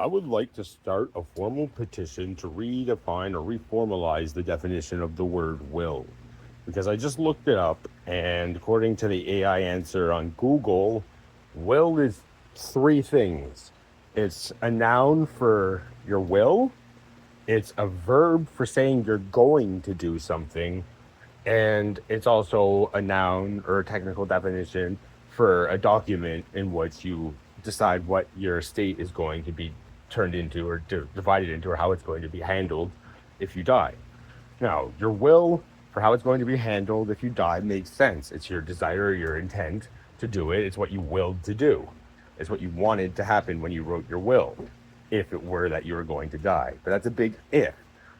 I would like to start a formal petition to redefine or reformalize the definition of the word will. Because I just looked it up, and according to the AI answer on Google, will is three things: it's a noun for your will, it's a verb for saying you're going to do something, and it's also a noun or a technical definition for a document in which you decide what your state is going to be turned into or divided into, or how it's going to be handled if you die. Now, your will for how it's going to be handled if you die makes sense. It's your desire, your intent to do it. It's what you willed to do. It's what you wanted to happen when you wrote your will, if it were that you were going to die. But that's a big if,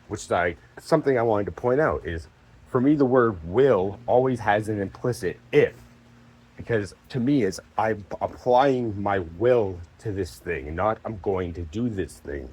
which is something I wanted to point out is, for me, the word will always has an implicit if, because to me, it's I'm applying my will to this thing, not I'm going to do this thing.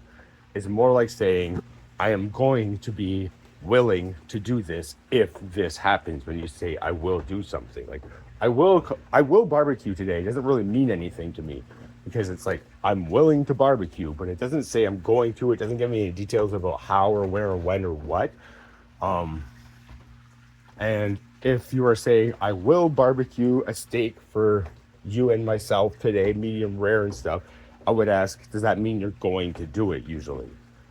It's more like saying I am going to be willing to do this if this happens. When you say I will do something, like I will barbecue today, it doesn't really mean anything to me, because it's like I'm willing to barbecue, but it doesn't say I'm going to. It doesn't give me any details about how or where or when or what. Um, and if you are saying, I will barbecue a steak for you and myself today, medium rare and stuff, I would ask, does that mean you're going to do it usually?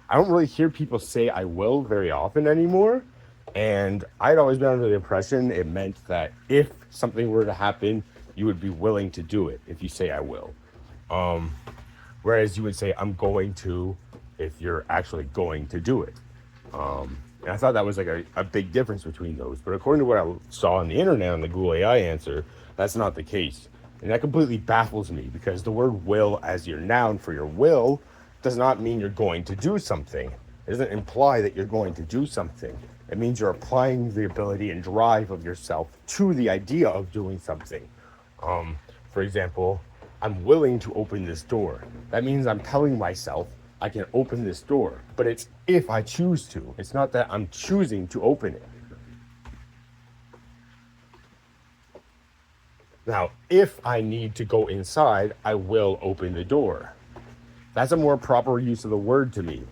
I don't really hear people say I will very often anymore. And I'd always been under the impression it meant that if something were to happen, you would be willing to do it if you say I will. Um, Whereas you would say I'm going to if you're actually going to do it. And I thought that was like a big difference between those. But according to what I saw on the internet on the Google AI answer, that's not the case. And that completely baffles me, because the word will as your noun for your will does not mean you're going to do something. It doesn't imply that you're going to do something. It means you're applying the ability and drive of yourself to the idea of doing something. For example, I'm willing to open this door. That means I'm telling myself I can open this door, but it's if I choose to. It's not that I'm choosing to open it. Now, if I need to go inside, I will open the door. That's a more proper use of the word to me,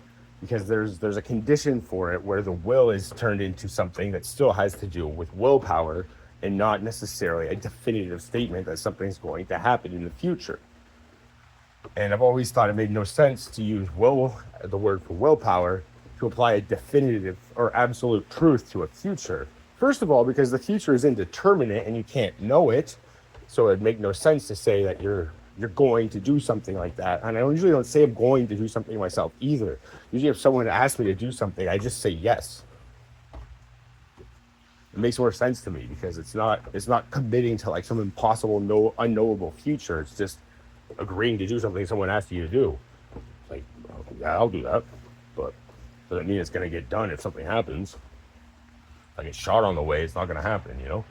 because there's a condition for it where the will is turned into something that still has to do with willpower, and not necessarily a definitive statement that something's going to happen in the future. And I've always thought it made no sense to use will, the word for willpower, to apply a definitive or absolute truth to a future. First of all, because the future is indeterminate and you can't know it, so it'd make no sense to say that you're going to do something like that. And I usually don't say I'm going to do something myself either. Usually, if someone asks me to do something, I just say yes. It makes more sense to me, because it's not committing to like some impossible, no unknowable future. It's just agreeing to do something someone asks you to do. It's like, oh, yeah, I'll do that, but doesn't mean it's gonna get done if something happens. If I get shot on the way, it's not gonna happen, you know.